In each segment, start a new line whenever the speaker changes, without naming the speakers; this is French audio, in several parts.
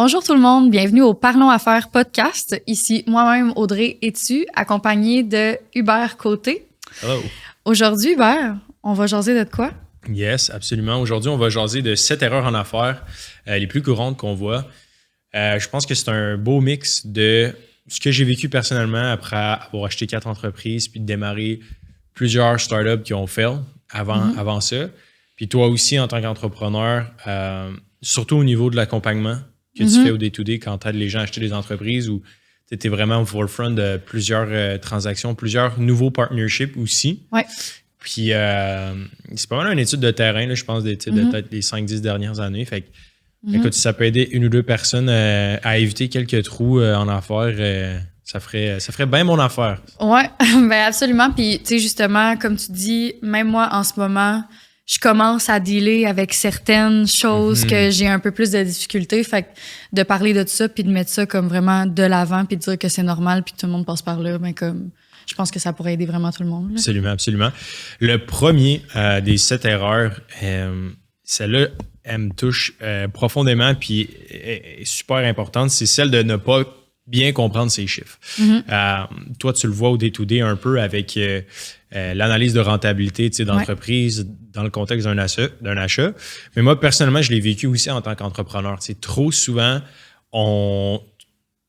Bonjour tout le monde, bienvenue au Parlons Affaires podcast. Ici moi-même Audrey Etu, accompagnée de Hubert Côté.
Hello.
Aujourd'hui, Hubert, on va jaser de quoi?
Yes, absolument. Aujourd'hui, on va jaser de 7 erreurs en affaires, les plus courantes qu'on voit. Je pense que c'est un beau mix de ce que j'ai vécu personnellement après avoir acheté 4 entreprises puis de démarrer plusieurs startups qui ont fail avant ça. Puis toi aussi, en tant qu'entrepreneur, surtout au niveau de l'accompagnement que tu fais au day-to-day quand tu aides les gens à acheter des entreprises ou tu es vraiment au forefront de plusieurs transactions, plusieurs nouveaux partnerships aussi.
Ouais.
Puis c'est pas mal une étude de terrain, là, je pense, de peut-être les 5-10 dernières années. Fait que, écoute, si ça peut aider une ou deux personnes à éviter quelques trous en affaires, ça ferait bien mon affaire.
Ouais, ben absolument. Puis, tu sais, justement, comme tu dis, même moi, en ce moment, je commence à dealer avec certaines choses que j'ai un peu plus de difficultés. Fait que de parler de tout ça, puis de mettre ça comme vraiment de l'avant, puis de dire que c'est normal, puis que tout le monde passe par là, ben comme... Je pense que ça pourrait aider vraiment tout le monde. Là.
Absolument, absolument. Le premier des 7 erreurs, celle-là, elle me touche profondément puis est super importante, c'est celle de ne pas bien comprendre ses chiffres. Toi, tu le vois au day-to-day un peu avec l'analyse de rentabilité d'entreprise dans le contexte d'un achat. Mais moi, personnellement, je l'ai vécu aussi en tant qu'entrepreneur. Trop souvent,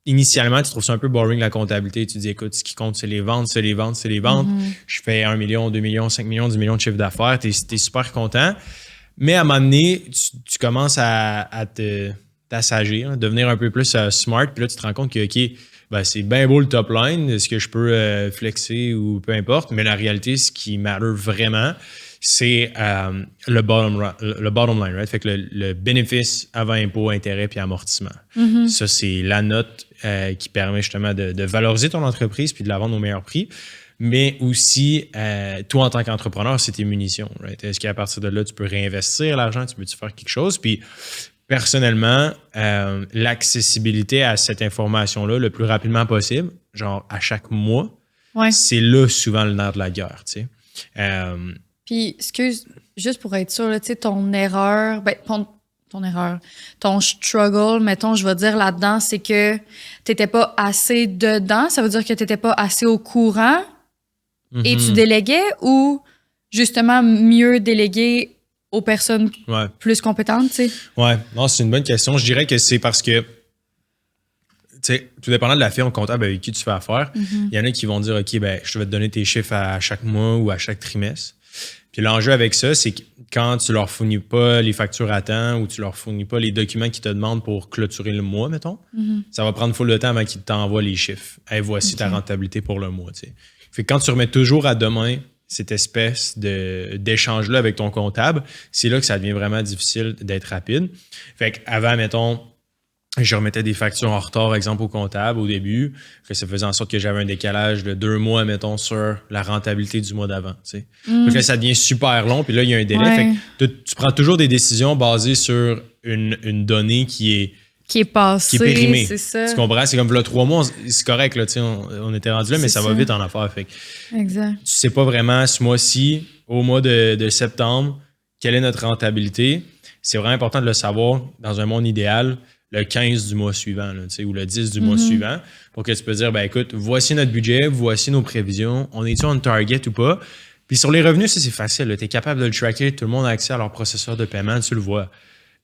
initialement, tu trouves ça un peu boring, la comptabilité. Tu dis, écoute, ce qui compte, c'est les ventes, c'est les ventes, c'est les ventes. Je fais 1 million, 2 millions, 5 millions, 10 millions de chiffre d'affaires. Tu es super content. Mais à un moment donné, tu commences à t'assagir, devenir un peu plus smart. Puis là, tu te rends compte que, OK, ben, c'est bien beau le top line, est-ce que je peux flexer ou peu importe. Mais la réalité, ce qui matter vraiment, c'est le bottom line, right? Fait que le bénéfice avant impôt, intérêt puis amortissement. Ça, c'est la note qui permet justement de valoriser ton entreprise puis de la vendre au meilleur prix. Mais aussi, toi, en tant qu'entrepreneur, c'est tes munitions, right? Est-ce qu'à partir de là, tu peux réinvestir l'argent? Tu peux-tu faire quelque chose? Puis, personnellement, l'accessibilité à cette information-là le plus rapidement possible, genre à chaque mois, c'est là souvent le nerf de la guerre, tu sais.
Puis, excuse, juste pour être sûr, tu sais, ton erreur, ben, ton struggle, mettons, je vais dire là-dedans, c'est que t'étais pas assez dedans, ça veut dire que t'étais pas assez au courant et tu déléguais ou justement mieux déléguer aux personnes plus compétentes, tu sais?
Ouais, non, c'est une bonne question. Je dirais que c'est parce que, tu sais, tout dépendant de la firme comptable avec qui tu fais affaire, il y en a qui vont dire, OK, ben, je vais te donner tes chiffres à chaque mois ou à chaque trimestre. Puis l'enjeu avec ça, c'est que quand tu leur fournis pas les factures à temps ou tu leur fournis pas les documents qu'ils te demandent pour clôturer le mois, mettons, ça va prendre full de temps avant qu'ils t'envoient les chiffres. Hey, voici ta rentabilité pour le mois, tu sais. Fait que quand tu remets toujours à demain cette espèce d'échange-là avec ton comptable, c'est là que ça devient vraiment difficile d'être rapide. Fait qu'avant, mettons, je remettais des factures en retard, exemple, au comptable au début, que ça faisait en sorte que j'avais un décalage de 2 mois, mettons, sur la rentabilité du mois d'avant. Tu sais. Donc là, ça devient super long, puis là, il y a un délai. Fait que tu prends toujours des décisions basées sur une donnée qui est
passée,
qui est périmée.
C'est ça.
Tu comprends? C'est comme là, 3 mois, c'est correct, là, on était rendu là, mais ça va vite en affaires. Fait que
exact.
tu sais pas vraiment ce mois-ci, au mois de septembre, quelle est notre rentabilité. C'est vraiment important de le savoir dans un monde idéal, le 15 du mois suivant, là, ou le 10 du mois suivant, pour que tu peux dire, ben écoute, voici notre budget, voici nos prévisions, on est-tu on target ou pas? Puis sur les revenus, ça c'est facile, tu es capable de le tracker, tout le monde a accès à leur processeur de paiement, tu le vois.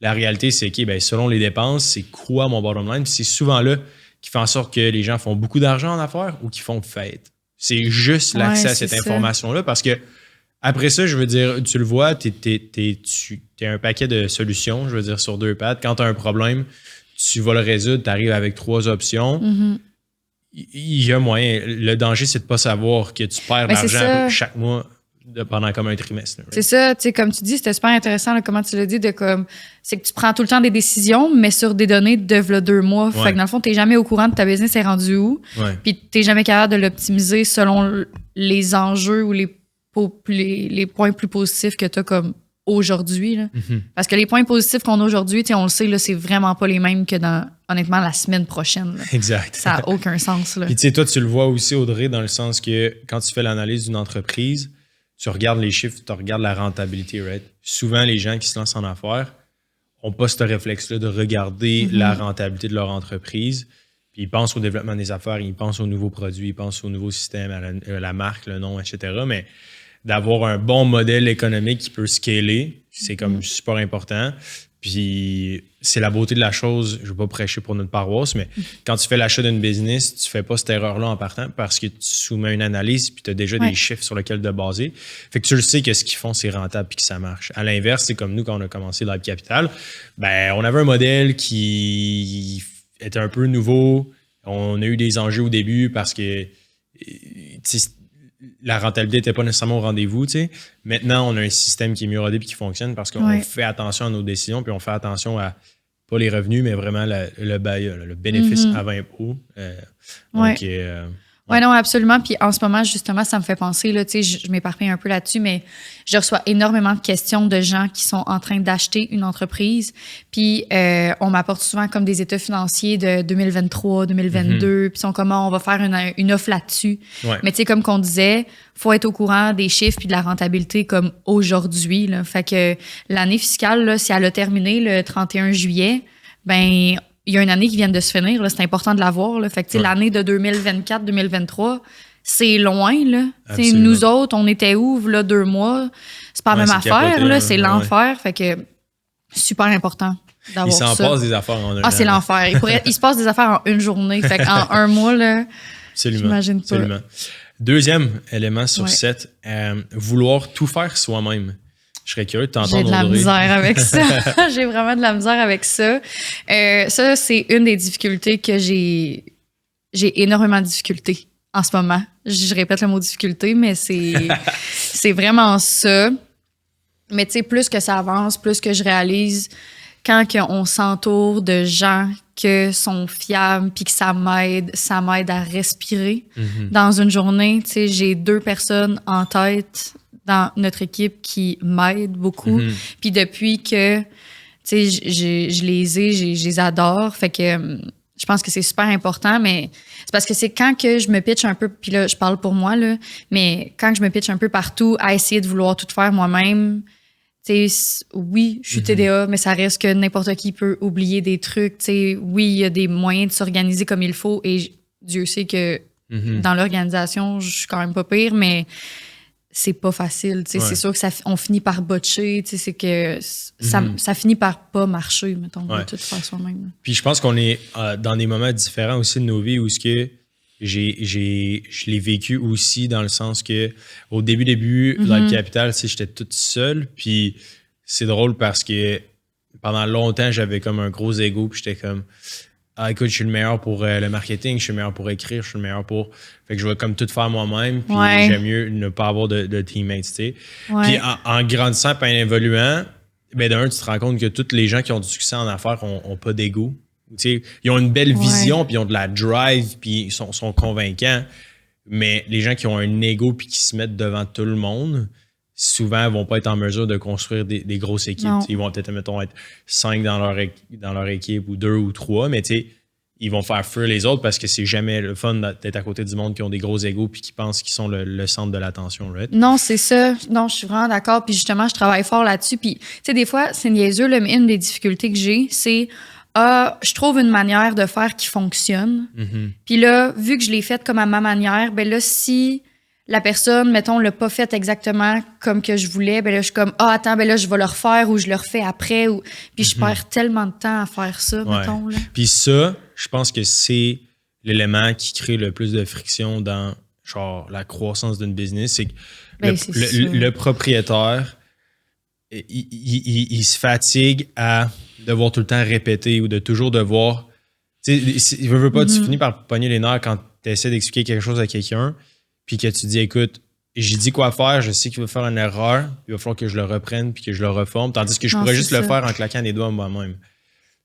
La réalité, c'est que selon les dépenses, c'est quoi mon bottom line? Puis c'est souvent là qui fait en sorte que les gens font beaucoup d'argent en affaires ou qui font faillite. C'est juste l'accès à cette information-là parce que après ça, je veux dire, tu le vois, t'es un paquet de solutions, je veux dire, sur 2 pattes. Quand tu as un problème, tu vas le résoudre, tu arrives avec 3 options. Il y a moyen. Le danger, c'est de ne pas savoir que tu perds l'argent chaque mois pendant comme un trimestre. Right?
C'est ça, tu sais, comme tu dis, c'était super intéressant, là, comment tu l'as dit, c'est que tu prends tout le temps des décisions, mais sur des données de 2 mois. Fait que dans le fond, tu n'es jamais au courant de ta business est rendu où. Puis tu n'es jamais capable de l'optimiser selon les enjeux ou les points plus positifs que tu as comme aujourd'hui. Là. Parce que les points positifs qu'on a aujourd'hui, on le sait, là, c'est vraiment pas les mêmes que dans, honnêtement, la semaine prochaine. Là.
Exact.
Ça n'a aucun sens.
Puis tu sais, toi, tu le vois aussi, Audrey, dans le sens que quand tu fais l'analyse d'une entreprise, tu regardes les chiffres, tu regardes la rentabilité, right? Souvent, les gens qui se lancent en affaires n'ont pas ce réflexe-là de regarder la rentabilité de leur entreprise. Puis ils pensent au développement des affaires, ils pensent aux nouveaux produits, ils pensent au nouveau système, à la marque, le nom, etc. Mais d'avoir un bon modèle économique qui peut scaler, c'est comme super important. Puis c'est la beauté de la chose, je ne veux pas prêcher pour notre paroisse, mais quand tu fais l'achat d'une business, tu ne fais pas cette erreur-là en partant parce que tu soumets une analyse puis tu as déjà des chiffres sur lesquels te baser. Fait que tu le sais que ce qu'ils font, c'est rentable puis que ça marche. À l'inverse, c'est comme nous, quand on a commencé Live Capital, ben on avait un modèle qui était un peu nouveau. On a eu des enjeux au début parce que la rentabilité n'était pas nécessairement au rendez-vous. T'sais. Maintenant, on a un système qui est mieux rodé et qui fonctionne parce qu'on fait attention à nos décisions puis on fait attention à pas les revenus, mais vraiment le bénéfice avant impôt.
Oui, non, absolument. Puis en ce moment, justement, ça me fait penser, là, tu sais, je m'éparpille un peu là-dessus, mais je reçois énormément de questions de gens qui sont en train d'acheter une entreprise. Puis on m'apporte souvent comme des états financiers de 2023, 2022, puis sont comment on va faire une offre là-dessus.
Ouais.
Mais tu sais, comme qu'on disait, faut être au courant des chiffres puis de la rentabilité comme aujourd'hui. Là. Fait que l'année fiscale, là, si elle a terminé le 31 juillet, ben il y a une année qui vient de se finir, là, c'est important de l'avoir. Là. Fait que l'année de 2024-2023, c'est loin. Là. Nous autres, on était où, là, 2 mois? C'est pas la même affaire, capoté, là, c'est l'enfer. Fait que super important d'avoir ça.
Il s'en passe des affaires en un an.
Ah, c'est l'enfer. Il se passe des affaires en une journée. Fait qu'en un mois, là, j'imagine pas.
Absolument. Deuxième élément sur 7, vouloir tout faire soi-même. Je serais curieux de t'entendre.
J'ai de la misère avec ça. J'ai vraiment de la misère avec ça. Ça, c'est une des difficultés que j'ai énormément de difficultés en ce moment. Je répète le mot difficulté, mais c'est vraiment ça. Mais tu sais, plus que ça avance, plus que je réalise quand on s'entoure de gens qui sont fiables puis que ça m'aide à respirer. Dans une journée, tu sais, j'ai 2 personnes en tête dans notre équipe qui m'aident beaucoup. Puis depuis que, tu sais, je les adore. Fait que je pense que c'est super important, mais c'est parce que c'est quand que je me pitche un peu, puis là, je parle pour moi, là, mais quand je me pitche un peu partout à essayer de vouloir tout faire moi-même, tu sais, oui, je suis TDA, mais ça reste que n'importe qui peut oublier des trucs. Tu sais, oui, il y a des moyens de s'organiser comme il faut et Dieu sait que dans l'organisation, je suis quand même pas pire, mais c'est pas facile. Tu sais, c'est sûr que on finit par botcher. Tu sais, c'est que ça finit par pas marcher, mettons, de tout faire soi-même.
Puis je pense qu'on est dans des moments différents aussi de nos vies où ce que je l'ai vécu aussi dans le sens que au début, Live Capital, tu sais, j'étais toute seule. Puis c'est drôle parce que pendant longtemps, j'avais comme un gros ego. Puis j'étais comme, écoute, je suis le meilleur pour le marketing, je suis le meilleur pour écrire, je suis le meilleur pour... Fait que je vais comme tout faire moi-même. Puis j'aime mieux ne pas avoir de teammates, tu sais. Puis en grandissant et en évoluant, ben d'un, tu te rends compte que tous les gens qui ont du succès en affaires ont pas d'ego. T'sais, ils ont une belle vision, puis ils ont de la drive, puis ils sont convaincants. Mais les gens qui ont un ego puis qui se mettent devant tout le monde, souvent, vont pas être en mesure de construire des grosses équipes. Ils vont peut-être, mettons, être 5 dans leur équipe ou 2 ou 3, mais ils vont faire fuir les autres parce que c'est jamais le fun d'être à côté du monde qui ont des gros égos puis qui pensent qu'ils sont le centre de l'attention. Right?
Non, c'est ça. Non, je suis vraiment d'accord. Puis justement, je travaille fort là-dessus. Puis, tu sais, des fois, c'est niaiseux, mais une des difficultés que j'ai, c'est je trouve une manière de faire qui fonctionne. Puis là, vu que je l'ai faite comme à ma manière, ben là, si la personne, mettons, l'a pas fait exactement comme que je voulais, ben là, je suis comme, attends, ben là, je vais le refaire ou je le refais après. Puis je perds tellement de temps à faire ça, mettons. Là.
Puis ça, je pense que c'est l'élément qui crée le plus de friction dans genre la croissance d'une business. C'est que le propriétaire, il se fatigue à devoir tout le temps répéter ou de toujours devoir... Tu sais, il veut pas, tu finis par pogner les nerfs quand tu essaies d'expliquer quelque chose à quelqu'un puis que tu dis, écoute, j'ai dit quoi faire, je sais qu'il va faire une erreur, il va falloir que je le reprenne puis que je le reforme, tandis que je pourrais juste le faire en claquant les doigts moi-même.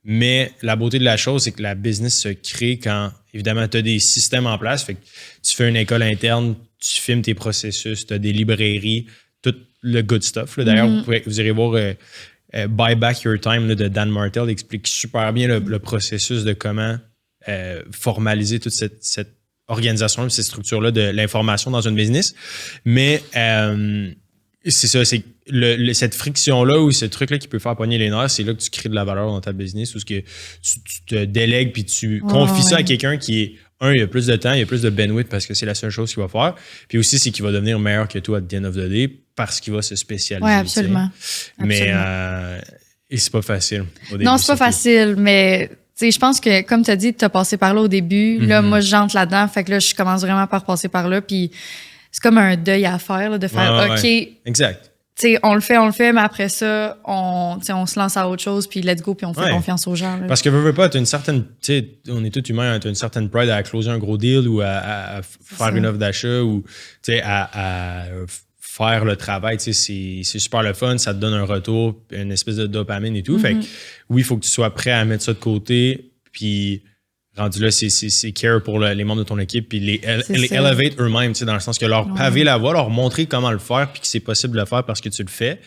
Mais la beauté de la chose, c'est que la business se crée quand, évidemment, tu as des systèmes en place. Fait que tu fais une école interne, tu filmes tes processus, tu as des librairies, tout le good stuff. Là. D'ailleurs, vous irez voir Buy Back Your Time là, de Dan Martell, explique super bien le processus de comment formaliser toute cette organisation, cette structure-là de l'information dans une business. Mais c'est ça, c'est cette friction-là ou ce truc-là qui peut faire pogner les nerfs, c'est là que tu crées de la valeur dans ta business ou ce que tu te délègues puis tu confies ça à quelqu'un qui est, il a plus de temps, il a plus de bandwidth parce que c'est la seule chose qu'il va faire. Puis aussi, c'est qu'il va devenir meilleur que toi at the end of the day parce qu'il va se spécialiser.
Oui, absolument.
Mais et c'est pas facile. Au début,
non, c'est pas facile, mais je pense que, comme tu as dit, tu as passé par là au début. Là, moi, j'entre là-dedans. Fait que là, je commence vraiment par passer par là. Puis c'est comme un deuil à faire, là, de faire OK.
Exact.
On le fait, mais après ça, on se lance à autre chose, puis let's go, puis on fait confiance aux gens. Là.
Parce que veux pas, tu as une certaine, on est tous humains, tu as une certaine pride à closer un gros deal ou à faire une offre d'achat ou à faire le travail. C'est super le fun, ça te donne un retour, une espèce de dopamine et tout. Fait que oui, il faut que tu sois prêt à mettre ça de côté, puis rendu là, c'est care pour les membres de ton équipe, puis les elevate eux-mêmes, dans le sens que leur paver la voie, leur montrer comment le faire, puis que c'est possible de le faire parce que tu le fais.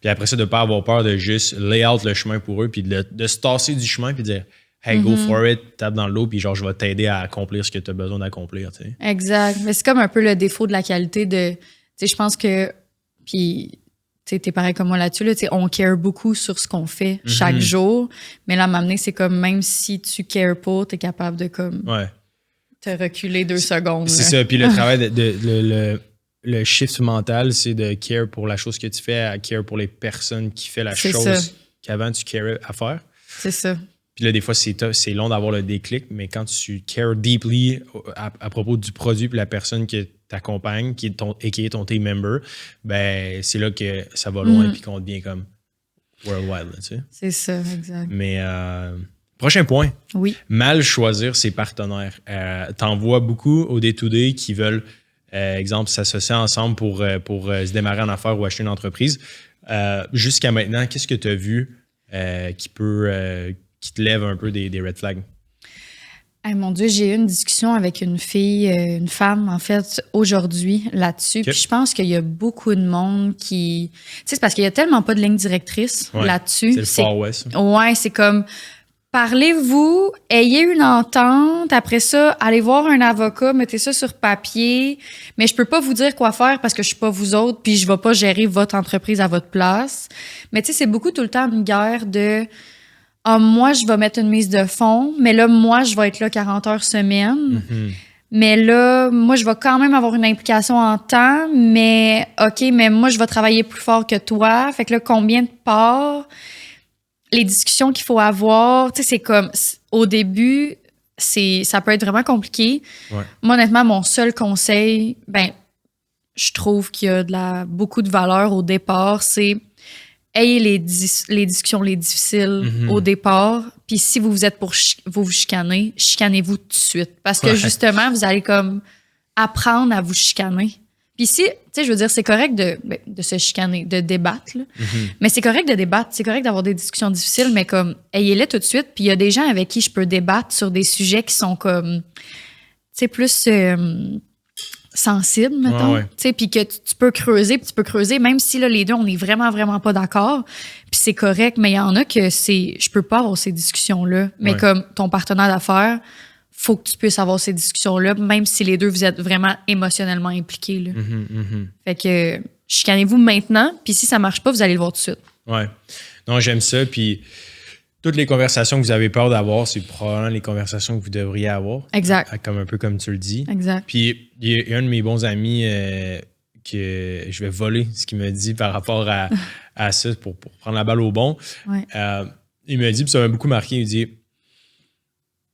Puis après ça, de ne pas avoir peur de juste lay out le chemin pour eux, puis de se tasser du chemin, puis de dire « Hey, go for it, tape dans l'eau, puis genre, je vais t'aider à accomplir ce que tu as besoin d'accomplir. »
Exact. Mais c'est comme un peu le défaut de la qualité de... je pense que... Puis... t'es pareil comme moi là-dessus, là, on care beaucoup sur ce qu'on fait chaque jour, mais là, m'amener, c'est comme même si tu cares pas, t'es capable de comme te reculer 2 secondes.
C'est ça, puis le travail, le shift mental, c'est de care pour la chose que tu fais à care pour les personnes qui font la chose qu'avant tu carais à faire.
C'est ça.
Puis là, des fois, c'est long d'avoir le déclic, mais quand tu cares deeply à propos du produit et la personne qui t'accompagne, qui est ton team member, ben c'est là que ça va loin et qu'on devient comme worldwide. Là, tu sais.
C'est ça, exact.
Mais prochain point.
Oui.
Mal choisir ses partenaires. T'en vois beaucoup au day-to-day qui veulent, exemple, s'associer ensemble pour se démarrer en affaires ou acheter une entreprise. Jusqu'à maintenant, qu'est-ce que tu as vu qui te lève un peu des red flags?
Hey, mon Dieu, j'ai eu une discussion avec une femme, en fait, aujourd'hui là-dessus. Okay. Puis je pense qu'il y a beaucoup de monde qui... c'est parce qu'il y a tellement pas de ligne directrice là-dessus.
C'est le Far West.
Ouais, c'est comme... Parlez-vous, ayez une entente, après ça, allez voir un avocat, mettez ça sur papier, mais je peux pas vous dire quoi faire parce que je suis pas vous autres, puis je vais pas gérer votre entreprise à votre place. Mais c'est beaucoup tout le temps une guerre de... moi, je vais mettre une mise de fonds, mais là, moi, je vais être là 40 heures semaine. Mais là, moi, je vais quand même avoir une implication en temps, mais OK, mais moi, je vais travailler plus fort que toi. Fait que là, combien de parts? Les discussions qu'il faut avoir, c'est comme, au début, ça peut être vraiment compliqué.
Ouais.
Moi, honnêtement, mon seul conseil, je trouve qu'il y a beaucoup de valeur au départ, c'est ayez les discussions les difficiles au départ. Puis si vous êtes pour vous chicaner, chicanez-vous tout de suite. Parce que justement, vous allez comme apprendre à vous chicaner. Puis si, je veux dire, c'est correct de se chicaner, de débattre. Là. Mais c'est correct de débattre, c'est correct d'avoir des discussions difficiles, mais comme, ayez-les tout de suite. Puis il y a des gens avec qui je peux débattre sur des sujets qui sont comme, plus... sensible, mettons, puis que tu peux creuser, même si là, les deux, on est vraiment, vraiment pas d'accord, puis c'est correct, mais il y en a que je peux pas avoir ces discussions-là, mais comme ton partenaire d'affaires, faut que tu puisses avoir ces discussions-là, même si les deux, vous êtes vraiment émotionnellement impliqués, là. Fait que, chicanez-vous maintenant, puis si ça marche pas, vous allez le voir tout de suite.
Ouais. Non, j'aime ça, puis toutes les conversations que vous avez peur d'avoir, c'est probablement les conversations que vous devriez avoir.
Exact.
Un peu comme tu le dis.
Exact.
Puis, il y a un de mes bons amis que je vais voler ce qu'il me dit par rapport à ça pour prendre la balle au bon.
Ouais.
Il me dit, puis ça m'a beaucoup marqué, il dit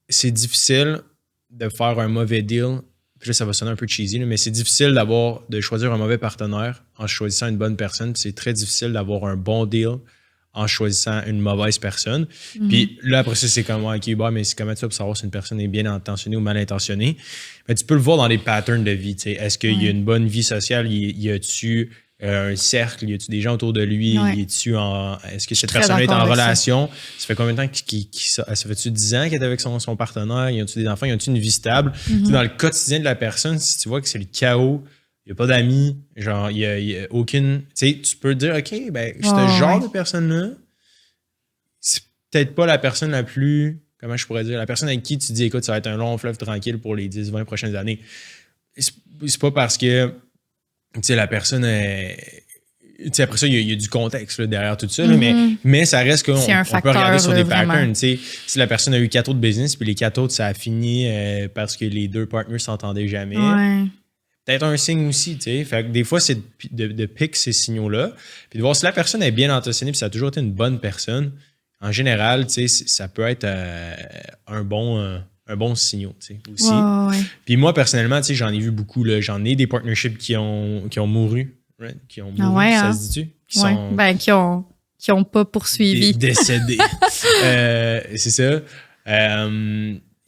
c'est difficile de faire un mauvais deal. Puis là, ça va sonner un peu cheesy, mais c'est difficile de choisir un mauvais partenaire en choisissant une bonne personne. Puis c'est très difficile d'avoir un bon deal en choisissant une mauvaise personne. Puis là, après ça, c'est comme, OK, mais c'est comment ça pour savoir si une personne est bien intentionnée ou mal intentionnée? Mais tu peux le voir dans les patterns de vie. T'sais. Est-ce qu'il y a une bonne vie sociale? Y a-tu un cercle? Y a-tu des gens autour de lui? Est-ce que cette personne est en relation? Ça fait combien de temps ça fait-tu 10 ans qu'elle est avec son partenaire? Y a-tu des enfants? Y a-tu une vie stable? Dans le quotidien de la personne, si tu vois que c'est le chaos, il n'y a pas d'amis, genre, il y a aucune... Tu sais, tu peux dire, OK, ce genre de personne-là, c'est peut-être pas la personne la plus... Comment je pourrais dire? La personne avec qui tu dis, écoute, ça va être un long fleuve tranquille pour les 10-20 prochaines années. C'est pas parce que, tu sais, la personne après ça, il y a du contexte là, derrière tout ça, là, mais ça reste qu'on peut regarder sur des patterns. Si la personne a eu 4 autres business, puis les 4 autres, ça a fini parce que les 2 partners s'entendaient jamais.
Ouais.
Peut-être un signe aussi, tu sais. Fait que des fois, c'est de pick ces signaux-là, puis de voir si la personne est bien intentionnée, puis ça a toujours été une bonne personne. En général, tu sais, ça peut être un bon signal, tu sais, aussi.
Ouais.
Puis moi, personnellement, tu sais, j'en ai vu beaucoup, là. J'en ai des partnerships qui ont mouru. Right? Qui ont mouru, ça se dit-tu?
Qui ont pas poursuivi.
Décédés. C'est ça.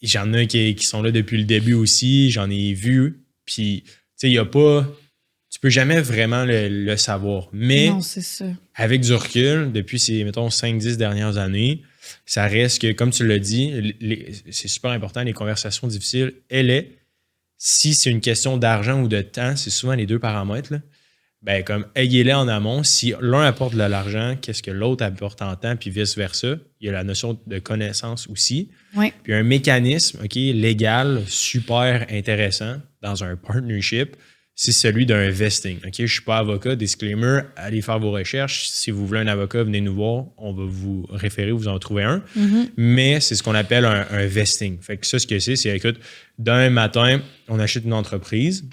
J'en ai qui sont là depuis le début aussi. J'en ai vu. Puis, tu sais, il n'y a pas... Tu peux jamais vraiment le savoir. Mais
non, c'est ça.
Avec du recul, depuis ces, mettons, 5-10 dernières années, ça reste que, comme tu l'as dit, c'est super important, les conversations difficiles, si c'est une question d'argent ou de temps, c'est souvent les 2 paramètres, là. Ben, comme ayez-les en amont. Si l'un apporte de l'argent, qu'est-ce que l'autre apporte en temps, puis vice-versa. Il y a la notion de connaissance aussi.
Oui.
Puis un mécanisme légal super intéressant dans un partnership, c'est celui d'un vesting. Je ne suis pas avocat, disclaimer, allez faire vos recherches. Si vous voulez un avocat, venez nous voir. On va vous référer, vous en trouver un. Mais c'est ce qu'on appelle un vesting. Fait que ça, ce que c'est, écoute, d'un matin, on achète une entreprise.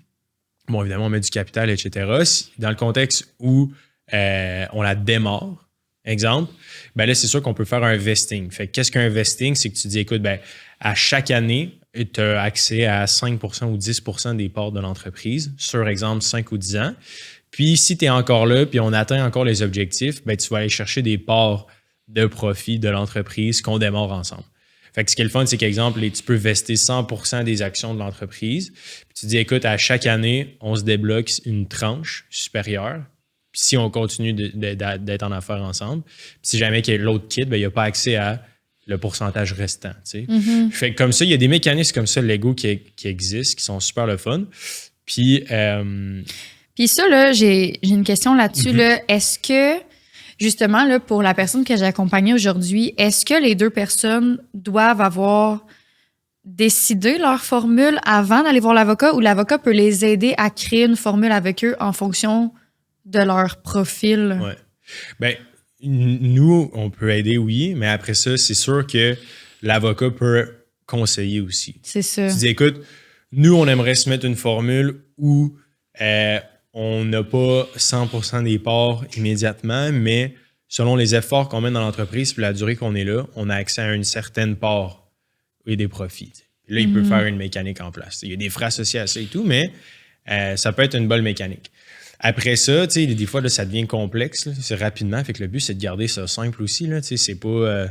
Bon, évidemment, on met du capital, etc. Dans le contexte où on la démarre, exemple, ben là, c'est sûr qu'on peut faire un vesting. Fait que qu'est-ce qu'un vesting? C'est que tu dis, écoute, ben, à chaque année, tu as accès à 5 ou 10 des parts de l'entreprise, sur exemple 5 ou 10 ans. Puis, si tu es encore là, puis on atteint encore les objectifs, ben, tu vas aller chercher des parts de profit de l'entreprise qu'on démarre ensemble. Fait que ce qui est le fun, c'est qu'exemple, tu peux vester 100% des actions de l'entreprise. Puis tu dis, écoute, à chaque année, on se débloque une tranche supérieure. Puis si on continue d'être en affaires ensemble, puis si jamais l'autre quitte, ben, il n'y a pas accès à le pourcentage restant. Tu sais. Fait que comme ça, il y a des mécanismes comme ça, Lego, qui existent, qui sont super le fun. Puis
ça, là, j'ai une question là-dessus. Là. Est-ce que... Justement, là, pour la personne que j'ai accompagnée aujourd'hui, est-ce que les 2 personnes doivent avoir décidé leur formule avant d'aller voir l'avocat ou l'avocat peut les aider à créer une formule avec eux en fonction de leur profil?
Oui. Bien, nous, on peut aider, oui, mais après ça, c'est sûr que l'avocat peut conseiller aussi.
C'est ça.
Tu dis, écoute, nous, on aimerait se mettre une formule où... on n'a pas 100% des parts immédiatement, mais selon les efforts qu'on met dans l'entreprise et la durée qu'on est là, on a accès à une certaine part et des profits. Là, il peut faire une mécanique en place. Il y a des frais associés à ça et tout, mais ça peut être une bonne mécanique. Après ça, des fois, là, ça devient complexe. C'est rapidement. Fait que le but, c'est de garder ça simple aussi. Là, c'est pas...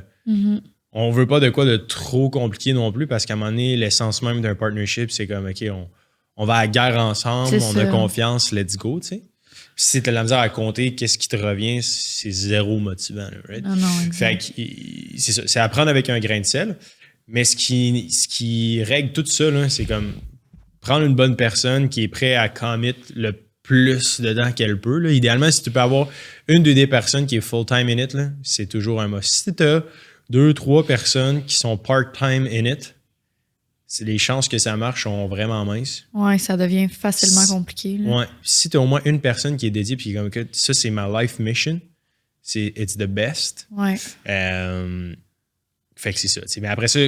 On veut pas de quoi de trop compliqué non plus parce qu'à un moment donné, l'essence même d'un partnership, c'est comme, OK, on va à la guerre ensemble, on a confiance, let's go, tu sais. Si tu as la misère à compter, qu'est-ce qui te revient, c'est zéro motivant, là, right?
Non,
fait que c'est ça, c'est à prendre avec un grain de sel. Mais ce qui règle tout ça, là, c'est comme prendre une bonne personne qui est prête à commit le plus dedans qu'elle peut. Là. Idéalement, si tu peux avoir une des personnes qui est full-time in it, là, c'est toujours un must. Si tu as 2-3 personnes qui sont part-time in it, les chances que ça marche sont vraiment minces.
Oui, ça devient facilement compliqué.
Oui. Si tu as au moins une personne qui est dédiée puis comme que ça, c'est ma life mission, it's the best.
Ouais.
Fait que c'est ça. T'sais. Mais après ça,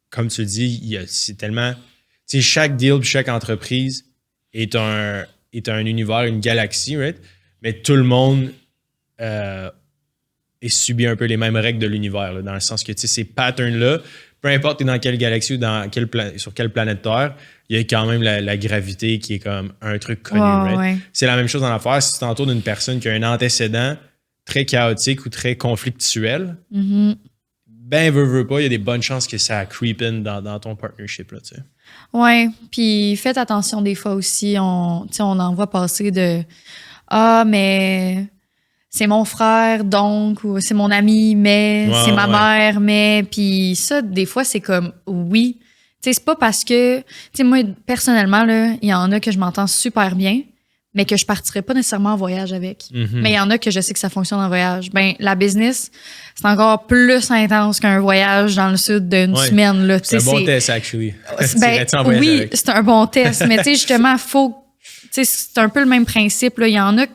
comme tu le dis, c'est tellement. Chaque deal, chaque entreprise est un univers, une galaxie, right? Mais tout le monde est subi un peu les mêmes règles de l'univers, là, dans le sens que ces patterns-là, peu importe t'es dans quelle galaxie ou sur quelle planète Terre, il y a quand même la gravité qui est comme un truc connu. Right?
Ouais.
C'est la même chose dans l'affaire. Si tu t'entoures d'une personne qui a un antécédent très chaotique ou très conflictuel, ben, veut pas, il y a des bonnes chances que ça creep in dans ton partnership. Là,
oui, puis faites attention des fois aussi. On en voit passer de « Ah, mais... » c'est mon frère, donc, ou c'est mon ami, mais, c'est ma mère, mais. Puis ça, des fois, c'est comme, oui. Tu sais, c'est pas parce que, tu sais, moi, personnellement, là, il y en a que je m'entends super bien, mais que je partirais pas nécessairement en voyage avec. Mais il y en a que je sais que ça fonctionne en voyage. Ben, la business, c'est encore plus intense qu'un voyage dans le sud d'une semaine, là.
C'est un bon test, actually.
Ben, oui, c'est un bon test, mais tu sais, justement, faut. Tu sais, c'est un peu le même principe, là. Il y en a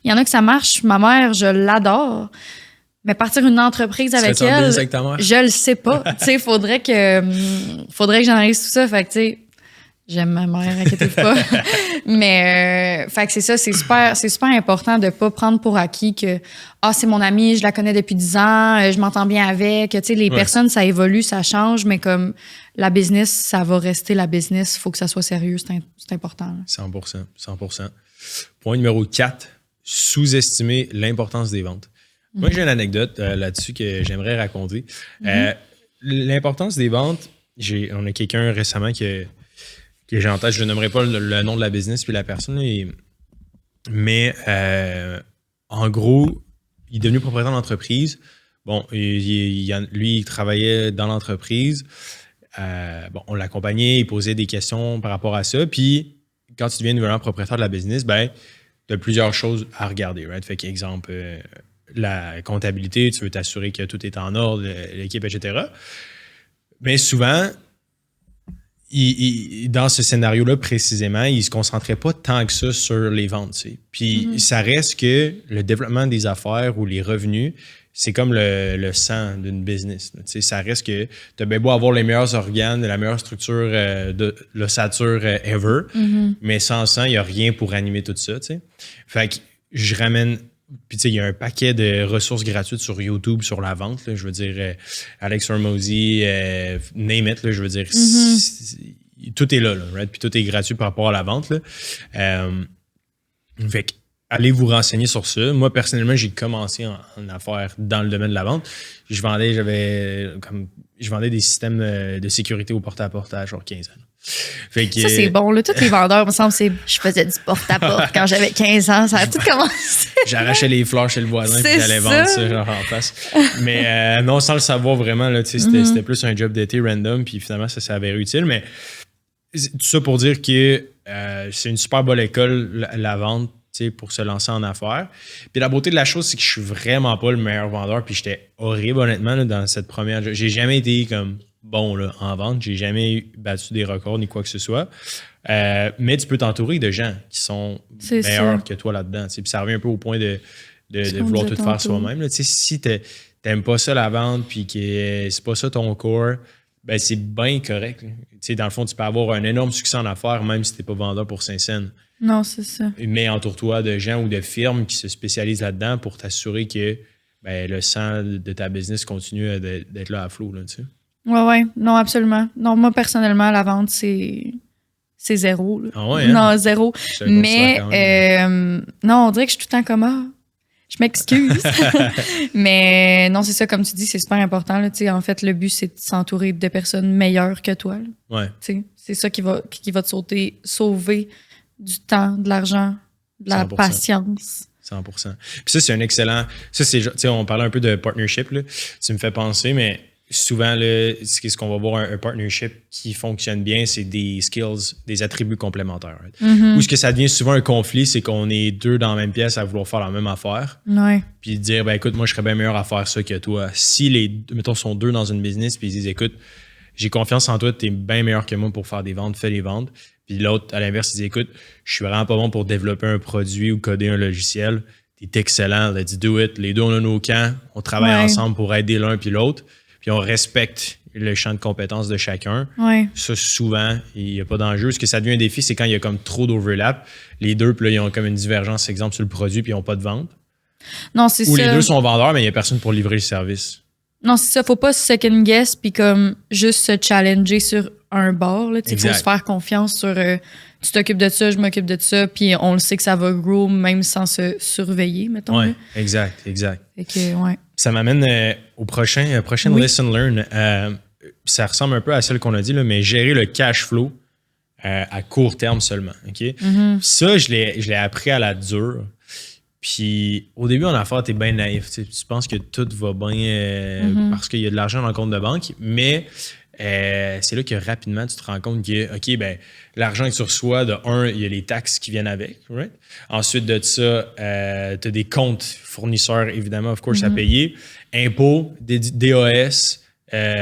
Il y en a que ça marche. Ma mère, je l'adore. Mais partir une entreprise avec elle,
avec ta mère?
Je le sais pas. Tu sais, faudrait que j'analyse tout ça. Fait que, tu sais, j'aime ma mère, inquiétez-vous pas. Mais, fait que c'est ça, c'est super important de pas prendre pour acquis que, c'est mon amie, je la connais depuis 10 ans, je m'entends bien avec. Tu sais, les personnes, ça évolue, ça change, mais comme la business, ça va rester la business. Il faut que ça soit sérieux, c'est important. Là.
100%. Point numéro 4, sous-estimer l'importance des ventes. Moi, j'ai une anecdote là-dessus que j'aimerais raconter. L'importance des ventes, on a quelqu'un récemment que j'ai en tête, je ne nommerai pas le nom de la business puis la personne, mais en gros, il est devenu propriétaire d'entreprise. Bon, lui, il travaillait dans l'entreprise. On l'accompagnait, il posait des questions par rapport à ça. Puis, quand tu deviens nouvellement propriétaire de la business, ben, tu as plusieurs choses à regarder. Right? Fait qu'exemple, la comptabilité, tu veux t'assurer que tout est en ordre, l'équipe, etc. Mais souvent, dans ce scénario-là précisément, il ne se concentrait pas tant que ça sur les ventes. Tu sais. Puis ça reste que le développement des affaires ou les revenus, c'est comme le sang d'une business. Tu sais, ça reste que tu as bien beau avoir les meilleurs organes, la meilleure structure de l'ossature ever, mais sans sang, il n'y a rien pour animer tout ça. Tu sais. Fait que je ramène. Puis, tu sais, il y a un paquet de ressources gratuites sur YouTube sur la vente. Là, je veux dire, Alex Hormozy, name it, là, je veux dire, tout est là, right? Puis tout est gratuit par rapport à la vente. Là. Fait que, allez vous renseigner sur ça. Moi, personnellement, j'ai commencé en affaires dans le domaine de la vente. Je vendais des systèmes de sécurité au porte-à-porte à genre 15 ans.
Fait que, ça, c'est bon. Là. Tous les vendeurs, me semble, je faisais du porte-à-porte quand j'avais 15 ans. Ça a tout commencé.
J'arrachais les fleurs chez le voisin et j'allais vendre ça genre en face. Mais non, sans le savoir vraiment, là, c'était plus un job d'été random. Puis finalement, ça s'est avéré utile. Mais tout ça pour dire que c'est une super bonne école, la vente, pour se lancer en affaires. Puis la beauté de la chose, c'est que je suis vraiment pas le meilleur vendeur. Puis j'étais horrible, honnêtement, là, dans cette première... J'ai jamais été comme bon là, en vente. J'ai jamais battu des records ni quoi que ce soit. Mais tu peux t'entourer de gens qui sont meilleurs que toi là-dedans. Puis ça revient un peu au point de vouloir tout faire soi-même. Là. Si t'aimes pas ça la vente puis que c'est pas ça ton core, ben c'est bien correct. Dans le fond, tu peux avoir un énorme succès en affaires même si t'es pas vendeur pour 5 cents.
Non, c'est ça.
Mais entoure-toi de gens ou de firmes qui se spécialisent là-dedans pour t'assurer que le sang de ta business continue d'être là à flot. Là, tu sais.
Ouais. Non, absolument. Non, moi, personnellement, la vente, c'est zéro. Là.
Ah ouais, hein?
Non, zéro. Mais, non, on dirait que je suis tout le temps comme je m'excuse. Mais non, c'est ça, comme tu dis, c'est super important. Là, en fait, le but, c'est de s'entourer de personnes meilleures que toi. Là.
Ouais.
C'est ça qui va te sauver du temps, de l'argent, de la 100%. Patience.
100%. Puis ça, c'est un excellent... Ça, c'est, on parlait un peu de partnership. Là. Tu me fais penser, mais souvent, là, ce qu'on va voir un partnership qui fonctionne bien, c'est des skills, des attributs complémentaires. Right? Où ce que ça devient souvent un conflit, c'est qu'on est deux dans la même pièce à vouloir faire la même affaire.
Ouais.
Puis dire, écoute, moi, je serais bien meilleur à faire ça que toi. Si mettons, sont deux dans une business, puis ils disent, écoute, j'ai confiance en toi, tu es bien meilleur que moi pour faire des ventes, fais les ventes. Puis l'autre, à l'inverse, il dit, écoute, je suis vraiment pas bon pour développer un produit ou coder un logiciel. T'es excellent, let's do it. Les deux, on a nos camps, on travaille ensemble pour aider l'un puis l'autre. Puis on respecte le champ de compétences de chacun.
Ouais.
Ça, souvent, il n'y a pas d'enjeu. Ce que ça devient un défi, c'est quand il y a comme trop d'overlap. Les deux, puis là, ils ont comme une divergence, exemple, sur le produit, puis ils n'ont pas de vente.
Non, c'est ça.
Ou les deux sont vendeurs, mais il n'y a personne pour livrer le service.
Non, c'est ça. Faut pas se second guess puis comme juste se challenger sur un bord. Il faut se faire confiance sur tu t'occupes de ça, je m'occupe de ça, puis on le sait que ça va grow même sans se surveiller, mettons.
Oui, exact.
Fait que, ouais.
Ça m'amène au prochaine lesson learn. Ça ressemble un peu à celle qu'on a dit, là, mais gérer le cash flow à court terme seulement. Okay? Ça, je l'ai appris à la dure. Puis au début, en affaires, t'es bien naïf. Tu penses que tout va bien parce qu'il y a de l'argent dans le compte de banque, mais c'est là que rapidement, tu te rends compte que, OK, l'argent que tu reçois, de un, il y a les taxes qui viennent avec. Right? Ensuite de ça, tu as des comptes fournisseurs, évidemment, of course, à payer. Impôts, DAS,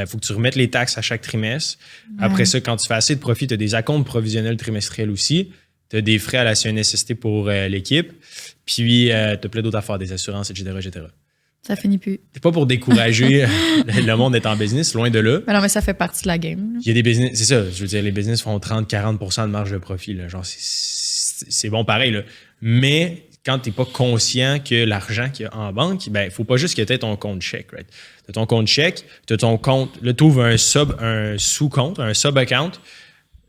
faut que tu remettes les taxes à chaque trimestre. Après ça, quand tu fais assez de profit, tu as des acomptes provisionnels trimestriels aussi. Tu as des frais à la CNSST pour l'équipe, puis tu as plein d'autres affaires, des assurances, etc.
Ça finit plus.
C'est pas pour décourager le monde d'être en business, loin de là.
Mais non, mais ça fait partie de la game.
Il y a des business, c'est ça, je veux dire, les business font 30-40% de marge de profit. Là. Genre, c'est bon pareil. Là. Mais quand tu n'es pas conscient que l'argent qu'il y a en banque, ben, il ne faut pas juste que tu aies ton compte chèque. Right? Tu as ton compte chèque, tu as ton compte, là, tu ouvres un sous-compte, un sub-account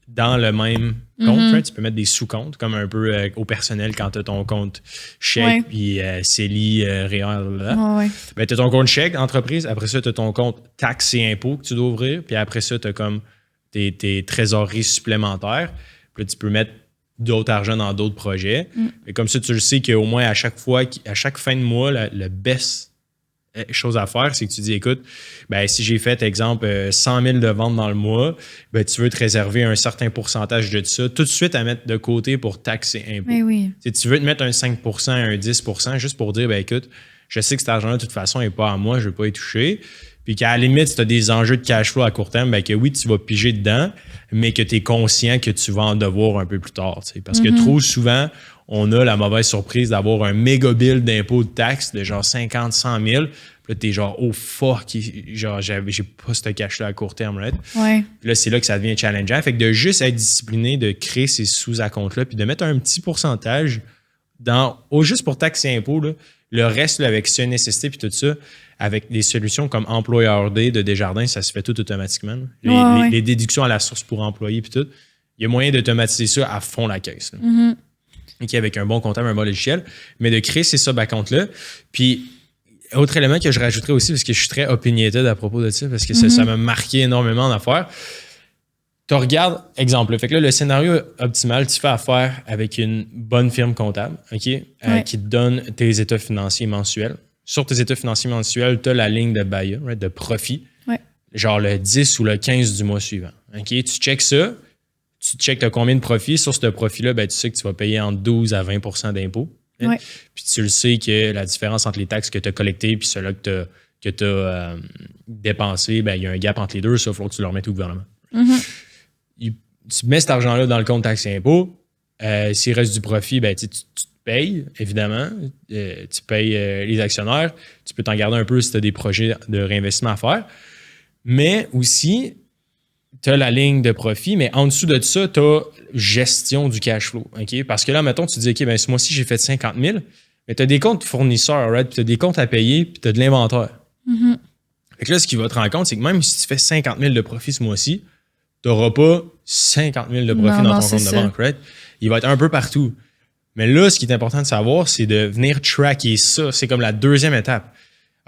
dans le même compte. Right? Tu peux mettre des sous-comptes, comme un peu au personnel quand tu as ton compte chèque, puis CELI, REER, ben, tu as ton compte chèque, entreprise. Après ça, tu as ton compte taxes et impôts que tu dois ouvrir. Puis après ça, tu as comme tes trésoreries supplémentaires. Puis là, tu peux mettre d'autres argent dans d'autres projets. Et comme ça, tu le sais qu'au moins à chaque fin de mois, la best chose à faire, c'est que tu dis, écoute, ben, si j'ai fait, exemple, 100 000 de ventes dans le mois, ben, tu veux te réserver un certain pourcentage de ça tout de suite à mettre de côté pour taxes et impôts.
Oui.
Tu veux te mettre un 5 un 10 juste pour dire, ben, écoute, je sais que cet argent-là, de toute façon, n'est pas à moi, je ne veux pas y toucher. Puis qu'à la limite, si tu as des enjeux de cash flow à court terme, ben que oui, tu vas piger dedans, mais que tu es conscient que tu vas en devoir un peu plus tard. T'sais. Parce que trop souvent, on a la mauvaise surprise d'avoir un méga bill d'impôts de taxes de genre 50, 100 000. Puis là, tu es genre, oh fuck, genre, j'ai pas ce cash-là à court terme. Right?
Ouais.
Puis là, c'est là que ça devient challengeant. Fait que de juste être discipliné, de créer ces sous-acomptes-là, puis de mettre un petit pourcentage juste pour taxes et impôts, là, le reste, là, avec CNSST puis tout ça, avec des solutions comme Employer Day de Desjardins, ça se fait tout automatiquement. Les déductions à la source pour employés puis tout. Il y a moyen d'automatiser ça à fond la caisse. Okay, avec un bon comptable, un bon logiciel. Mais de créer ces sub-accounts-là. Puis, autre élément que je rajouterais aussi, parce que je suis très opinionated à propos de ça, parce que ça m'a marqué énormément d'affaires. Tu regardes, exemple, fait que là, le scénario optimal, tu fais affaire avec une bonne firme comptable, OK, qui te donne tes états financiers mensuels. Sur tes états financiers mensuels, tu as la ligne de BAIA, right, de profit, genre le 10 ou le 15 du mois suivant. OK, tu checkes ça, tu checkes combien de profit. Sur ce profit-là, ben, tu sais que tu vas payer entre 12 à 20 d'impôts. Hein? Puis tu le sais que la différence entre les taxes que tu as collectées et celles que tu as dépensées, ben, il y a un gap entre les deux, ça, il faut que tu le remettes au gouvernement. Tu mets cet argent-là dans le compte taxes et impôts. S'il reste du profit, ben, tu te payes, évidemment. Tu payes les actionnaires. Tu peux t'en garder un peu si tu as des projets de réinvestissement à faire. Mais aussi, tu as la ligne de profit, mais en dessous de ça, tu as gestion du cash flow. Okay? Parce que là, mettons, tu te dis, OK, ben, ce mois-ci, j'ai fait 50 000, mais tu as des comptes fournisseurs, right? Puis tu as des comptes à payer, puis tu as de l'inventaire. Fait que là, ce qui va te rendre compte, c'est que même si tu fais 50 000 de profit ce mois-ci, tu n'auras pas 50 000 de profit dans ton compte de banque, right? Il va être un peu partout. Mais là, ce qui est important de savoir, c'est de venir tracker ça. C'est comme la deuxième étape.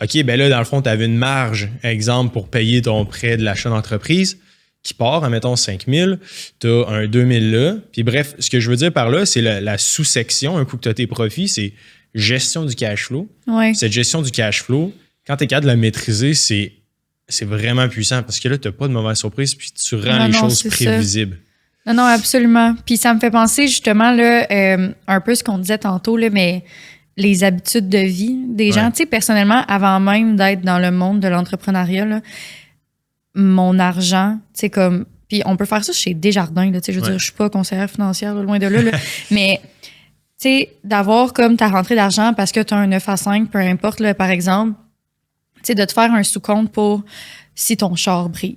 OK, ben là, dans le fond, tu avais une marge, exemple, pour payer ton prêt de l'achat d'entreprise qui part, admettons 5 000, tu as un 2 000 là. Puis bref, ce que je veux dire par là, c'est la sous-section, un coup que tu as tes profits, c'est gestion du cash flow. Cette gestion du cash flow, quand tu es capable de la maîtriser, c'est vraiment puissant parce que là, tu n'as pas de mauvaise surprise puis tu rends les choses prévisibles.
Non, absolument. Puis ça me fait penser justement là, un peu ce qu'on disait tantôt, là, mais les habitudes de vie des gens. Tu sais, personnellement, avant même d'être dans le monde de l'entrepreneuriat, là, mon argent, tu sais, comme... Puis on peut faire ça chez Desjardins, là, tu sais, je veux dire, je suis pas conseillère financière, là, loin de là, mais... Tu sais, d'avoir comme ta rentrée d'argent parce que tu as un 9 à 5, peu importe, là, par exemple, tu sais, de te faire un sous-compte pour si ton char brise,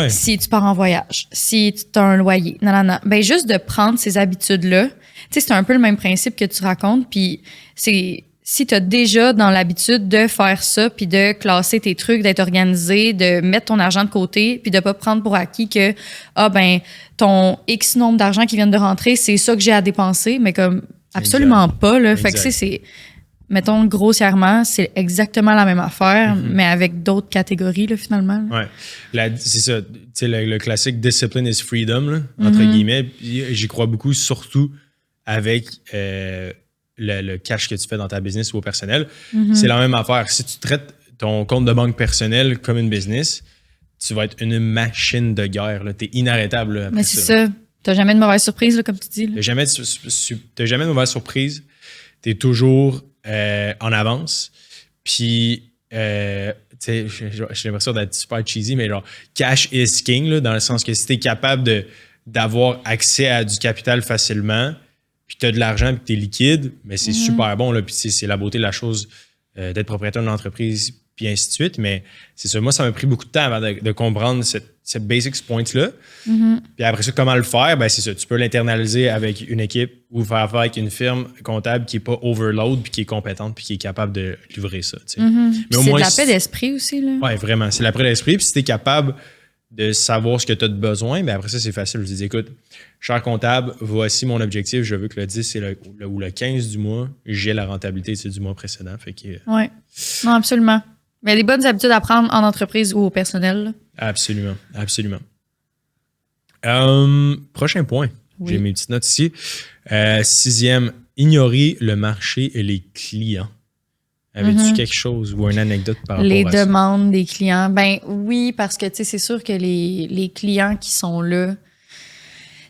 si tu pars en voyage, si tu as un loyer, non. Ben, juste de prendre ces habitudes-là, tu sais, c'est un peu le même principe que tu racontes, puis c'est... Si tu as déjà dans l'habitude de faire ça, puis de classer tes trucs, d'être organisé, de mettre ton argent de côté, puis de pas prendre pour acquis que, ton X nombre d'argent qui vient de rentrer, c'est ça que j'ai à dépenser, mais comme absolument pas, là. Fait que c'est, mettons, grossièrement, c'est exactement la même affaire, mais avec d'autres catégories, là, finalement.
Ouais. C'est ça. Tu sais, le classique discipline is freedom, là, entre guillemets. J'y crois beaucoup, surtout avec le cash que tu fais dans ta business ou au personnel. C'est la même affaire. Si tu traites ton compte de banque personnel comme une business, tu vas être une machine de guerre. Tu es inarrêtable. Là, après
mais c'est ça. T'as jamais de mauvaise surprise, là, comme tu dis.
T'as jamais de mauvaise surprise. T'es toujours en avance. Puis, tu sais, j'ai l'impression d'être super cheesy, mais genre, cash is king, là, dans le sens que si t'es capable d'avoir accès à du capital facilement, puis tu as de l'argent, puis tu es liquide, mais c'est super bon. Là, puis c'est la beauté de la chose d'être propriétaire d'une entreprise, puis ainsi de suite. Mais c'est ça, moi, ça m'a pris beaucoup de temps avant de comprendre cette basic point-là. Puis après ça, comment le faire? Ben, c'est ça, tu peux l'internaliser avec une équipe ou faire affaire avec une firme comptable qui n'est pas overload, puis qui est compétente, puis qui est capable de livrer ça.
Mais au moins, c'est de la paix d'esprit aussi.
Oui, vraiment. C'est la paix d'esprit. Puis si tu es capable de savoir ce que tu as de besoin, ben après ça, c'est facile. Je dis, écoute, cher comptable, voici mon objectif. Je veux que le 10 ou le 15 du mois, j'ai la rentabilité du mois précédent.
Oui. Non, absolument. Mais il y a des bonnes habitudes à prendre en entreprise ou au personnel. Là.
Absolument. Absolument. Prochain point. Oui. J'ai mes petites notes ici. 6e, ignorer le marché et les clients. Avais-tu quelque chose ou une anecdote par rapport à ça?
Les demandes des clients. Ben oui, parce que c'est sûr que les clients qui sont là,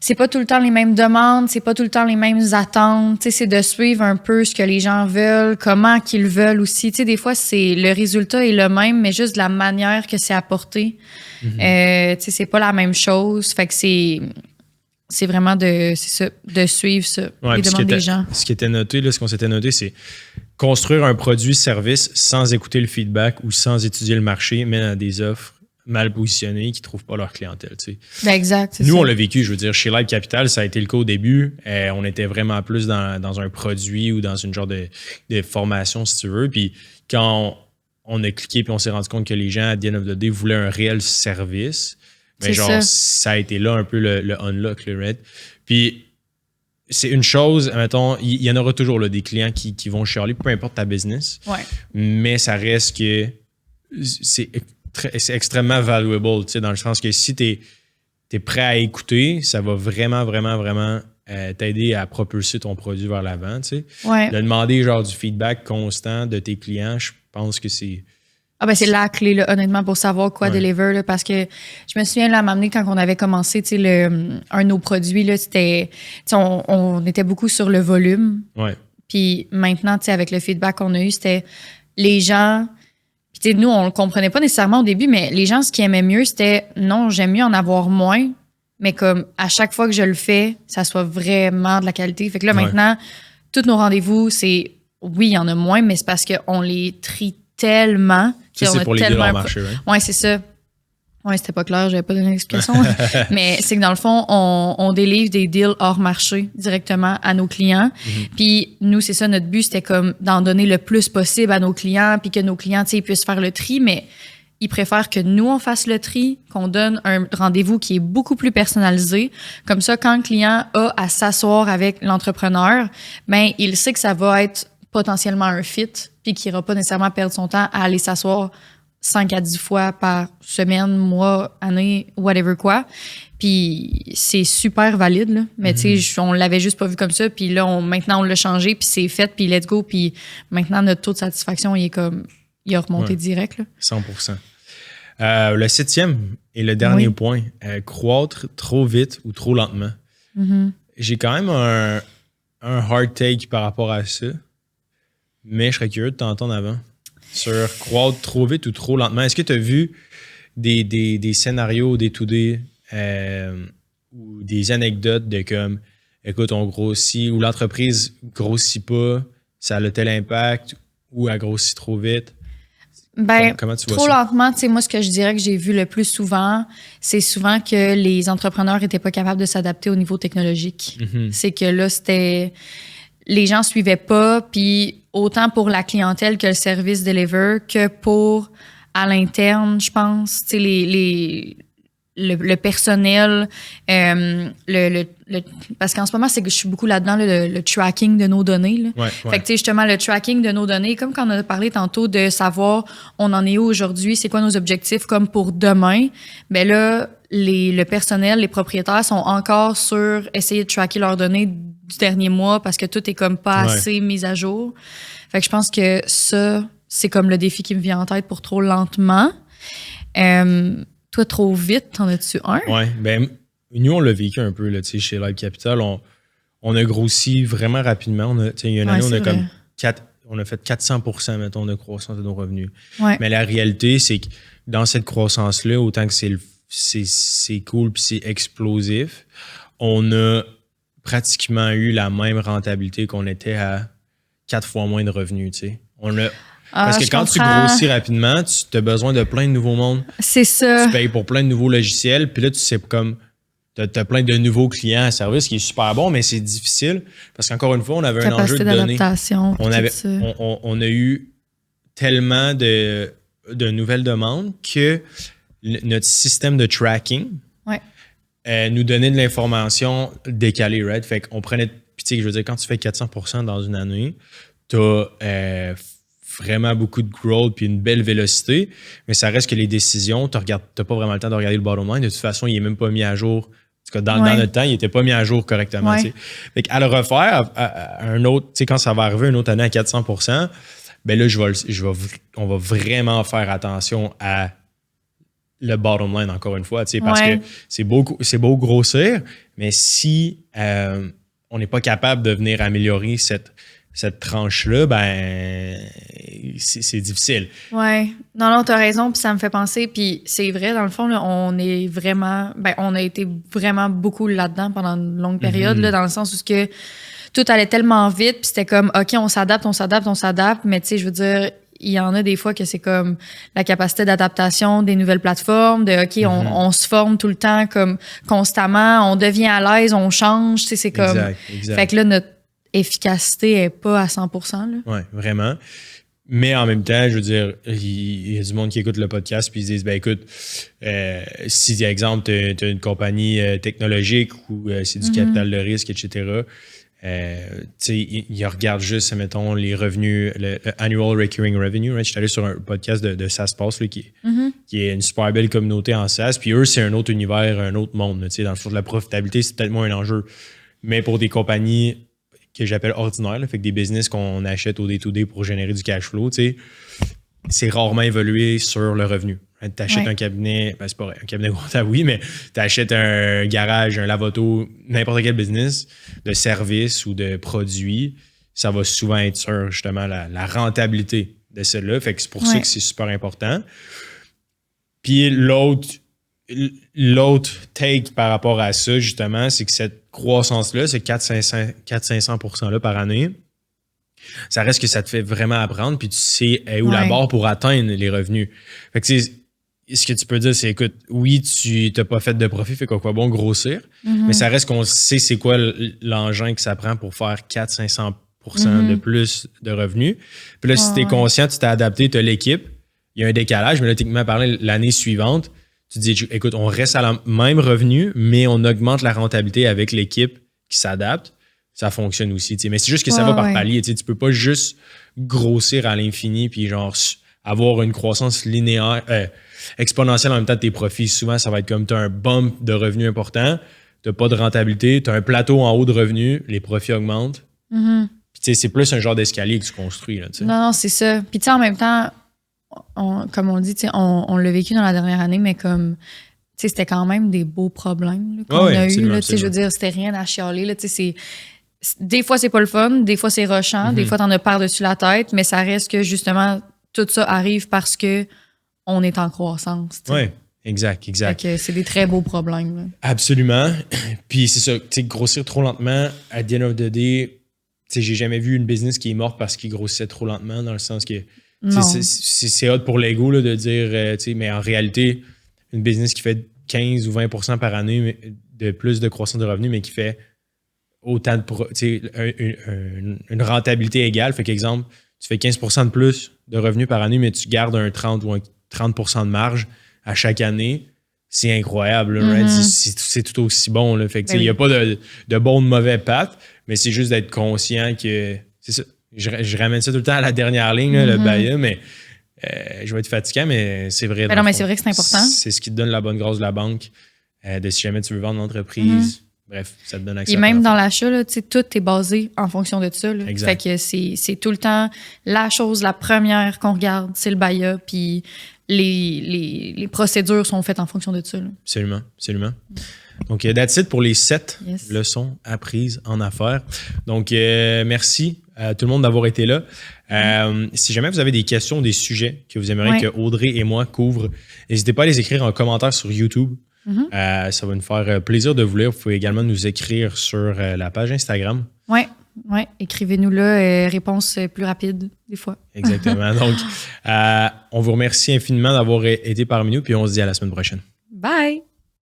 c'est pas tout le temps les mêmes demandes, c'est pas tout le temps les mêmes attentes. C'est de suivre un peu ce que les gens veulent, comment qu'ils veulent aussi. Des fois, le résultat est le même, mais juste de la manière que c'est apporté. C'est pas la même chose. Fait que c'est vraiment de suivre ça, les demandes des gens.
Ce qui était noté, là, ce qu'on s'était noté, c'est construire un produit-service sans écouter le feedback ou sans étudier le marché, mène à des offres mal positionnées qui ne trouvent pas leur clientèle.
Ben exact.
Nous, on l'a vécu, je veux dire, chez Live Capital, ça a été le cas au début. On était vraiment plus dans un produit ou dans une genre de formation, si tu veux. Puis quand on a cliqué puis on s'est rendu compte que les gens, à the end of the day, voulaient un réel service, mais ça a été là un peu le unlock, le red. Puis c'est une chose, mettons, il y en aura toujours là, des clients qui vont chialer, peu importe ta business.
Ouais.
Mais ça reste que c'est extrêmement valuable, dans le sens que si tu es prêt à écouter, ça va vraiment, vraiment, vraiment t'aider à propulser ton produit vers l'avant.
Ouais.
De demander genre du feedback constant de tes clients, je pense que c'est...
c'est la clé, là, honnêtement, pour savoir quoi deliver. Là, parce que je me souviens, là, à m'amener quand on avait commencé, un de nos produits, là, c'était, on était beaucoup sur le volume.
Ouais.
Puis maintenant, avec le feedback qu'on a eu, c'était les gens... Puis nous, on le comprenait pas nécessairement au début, mais les gens, ce qu'ils aimaient mieux, c'était non, j'aime mieux en avoir moins, mais comme à chaque fois que je le fais, ça soit vraiment de la qualité. Fait que là, maintenant, tous nos rendez-vous, c'est oui, il y en a moins, mais c'est parce qu'on les trie tellement.
Ça, c'est pour les deals hors marché, right?
Oui, c'est ça. Oui, c'était pas clair, j'avais pas donné l'explication. Mais c'est que dans le fond, on délivre des deals hors marché directement à nos clients. Puis nous, c'est ça, notre but, c'était comme d'en donner le plus possible à nos clients, puis que nos clients, ils puissent faire le tri, mais ils préfèrent que nous, on fasse le tri, qu'on donne un rendez-vous qui est beaucoup plus personnalisé. Comme ça, quand le client a à s'asseoir avec l'entrepreneur, ben il sait que ça va être potentiellement un fit, puis qu'il n'ira pas nécessairement perdre son temps à aller s'asseoir 5 à 10 fois par semaine, mois, année, whatever quoi. Puis c'est super valide, là. Mais tu sais, on l'avait juste pas vu comme ça. Puis là, maintenant, on l'a changé, puis c'est fait, puis let's go. Puis maintenant, notre taux de satisfaction, il a remonté direct, là.
100%. Le 7e et le dernier point, croître trop vite ou trop lentement. J'ai quand même un hard take par rapport à ça, mais je serais curieux de t'entendre avant. Sur croître trop vite ou trop lentement. Est-ce que tu as vu des scénarios, des to-do ou des anecdotes de comme, écoute, on grossit ou l'entreprise grossit pas, ça a tel impact ou elle grossit trop vite?
Ben,
comment tu vois
trop
ça?
lentement, tu sais, moi, ce que je dirais que j'ai vu le plus souvent, c'est souvent que les entrepreneurs n'étaient pas capables de s'adapter au niveau technologique. C'est que là, les gens suivaient pas, puis autant pour la clientèle que le service deliver que pour à l'interne, je pense, tu sais, le personnel, parce qu'en ce moment, c'est que je suis beaucoup là-dedans, le tracking de nos données. Là. Fait que, tu sais, justement, le tracking de nos données, comme quand on a parlé tantôt de savoir on en est où aujourd'hui, c'est quoi nos objectifs comme pour demain, ben là, le personnel, les propriétaires sont encore sur essayer de tracker leurs données du dernier mois parce que tout est comme pas assez mis à jour. Fait que je pense que ça, c'est comme le défi qui me vient en tête pour trop lentement. Toi, trop vite, t'en as-tu un?
Oui, ben nous, on l'a vécu un peu là, chez Live Capital. On a grossi vraiment rapidement. Il y a une année, on a fait 400% mettons, de croissance de nos revenus.
Ouais.
Mais la réalité, c'est que dans cette croissance-là, autant que c'est cool puis c'est explosif, on a pratiquement eu la même rentabilité qu'on était à 4 fois moins de revenus, tu sais. Parce que quand tu grossis rapidement, tu as besoin de plein de nouveaux mondes.
C'est ça.
Tu payes pour plein de nouveaux logiciels, puis là, tu sais comme... Tu as plein de nouveaux clients à service, qui est super bon, mais c'est difficile parce qu'encore une fois, on avait un enjeu de données. On a eu tellement de nouvelles demandes que notre système de tracking nous donnait de l'information décalée, right? Fait qu'on prenait... Puis tu sais, je veux dire, quand tu fais 400% dans une année, tu as vraiment beaucoup de growth puis une belle vélocité, mais ça reste que les décisions, tu n'as pas vraiment le temps de regarder le bottom line. De toute façon, il n'est même pas mis à jour. Dans notre temps, il n'était pas mis à jour correctement. Fait qu'à le refaire, à un autre, quand ça va arriver une autre année à 400%, ben là, on va vraiment faire attention à le bottom line, encore une fois, parce que c'est beau grossir, mais si on n'est pas capable de venir améliorer cette tranche-là, ben c'est difficile.
Oui. Non, t'as raison, puis ça me fait penser, puis c'est vrai, dans le fond, là, on a été vraiment beaucoup là-dedans pendant une longue période, là, dans le sens où que tout allait tellement vite, puis c'était comme, OK, on s'adapte, mais tu sais, je veux dire, il y en a des fois que c'est comme la capacité d'adaptation des nouvelles plateformes, de OK, on se forme tout le temps, comme constamment, on devient à l'aise, on change, tu sais, c'est comme...
Exact.
Fait que là, notre efficacité n'est pas à 100%.
Oui, vraiment. Mais en même temps, je veux dire, il y a du monde qui écoute le podcast puis ils se disent, ben écoute, si, par exemple, tu as une compagnie technologique ou c'est du capital de risque, etc., ils regardent juste, mettons, les revenus, le annual recurring revenue. Right? Je suis allé sur un podcast de SaaSpace là, qui est une super belle communauté en SaaS. Puis eux, c'est un autre univers, un autre monde. Là, dans le fond de la profitabilité, c'est peut-être moins un enjeu. Mais pour des compagnies que j'appelle ordinaires, là, fait que des business qu'on achète au day-to-day pour générer du cash flow, c'est rarement évolué sur le revenu. Tu achètes un cabinet, ben c'est pas vrai, un cabinet comptable, oui, mais tu achètes un garage, un lave-auto, n'importe quel business de service ou de produit, ça va souvent être sur justement la rentabilité de celle-là. Fait que c'est pour ça que c'est super important. Puis l'autre take par rapport à ça, justement, c'est que cette croissance-là, ce 400-500% par année, ça reste que ça te fait vraiment apprendre, puis tu sais où la barre pour atteindre les revenus. Fait que ce que tu peux dire, c'est, écoute, oui, tu n'as pas fait de profit, fait quoi bon grossir, mais ça reste qu'on sait c'est quoi l'engin que ça prend pour faire 400-500% de plus de revenus. Puis là, si tu es conscient, tu t'es adapté, tu as l'équipe, il y a un décalage, mais là, techniquement parlant, l'année suivante, tu dis, écoute, on reste à la même revenu, mais on augmente la rentabilité avec l'équipe qui s'adapte. Ça fonctionne aussi. Mais c'est juste que ça va par palier. Tu peux pas juste grossir à l'infini puis genre avoir une croissance linéaire, exponentielle en même temps de tes profits. Souvent, ça va être comme tu as un bump de revenus important, tu n'as pas de rentabilité, tu as un plateau en haut de revenus, les profits augmentent. Puis c'est plus un genre d'escalier que tu construis. Là,
non, c'est ça. Puis en même temps, comme on dit, on l'a vécu dans la dernière année, mais comme c'était quand même des beaux problèmes là, qu'on a eu. Là, je veux dire, c'était rien à chialer. Là, des fois, c'est pas le fun, des fois, c'est rushant, des fois, t'en as par-dessus la tête, mais ça reste que justement, tout ça arrive parce que on est en croissance.
Oui, exact.
Fait que c'est des très beaux problèmes. Là.
Absolument. Puis c'est ça, grossir trop lentement, à the end of the day, j'ai jamais vu une business qui est morte parce qu'il grossissait trop lentement, dans le sens que c'est hot pour l'ego là, de dire, mais en réalité, une business qui fait 15 ou 20% par année de plus de croissance de revenus, mais qui fait autant de une rentabilité égale. Fait qu'exemple, tu fais 15% de plus de revenus par année, mais tu gardes un 30 ou un 30% de marge à chaque année. C'est incroyable. Right? C'est tout aussi bon. Là. Fait que, il n'y a pas de bon ou de mauvais path, mais c'est juste d'être conscient que c'est ça. Je ramène ça tout le temps à la dernière ligne, là, le BAYA, mais je vais être fatiguant, mais c'est vrai.
Non, mais c'est vrai que c'est important.
C'est ce qui te donne la bonne grâce de la banque. De si jamais tu veux vendre l'entreprise, bref, ça te donne accès.
Et même dans l'achat, tout est basé en fonction de ça. Là. Fait que c'est tout le temps la première qu'on regarde, c'est le BAYA, puis les procédures sont faites en fonction de ça. Là.
Absolument. Donc, that's it pour les 7 leçons apprises en affaires. Donc, merci à tout le monde d'avoir été là. Si jamais vous avez des questions, des sujets que vous aimeriez que Audrey et moi couvrent, n'hésitez pas à les écrire en commentaire sur YouTube. Ça va nous faire plaisir de vous lire. Vous pouvez également nous écrire sur la page Instagram.
Oui. Écrivez-nous là, réponse plus rapide, des fois.
Exactement. Donc, on vous remercie infiniment d'avoir été parmi nous, puis on se dit à la semaine prochaine.
Bye!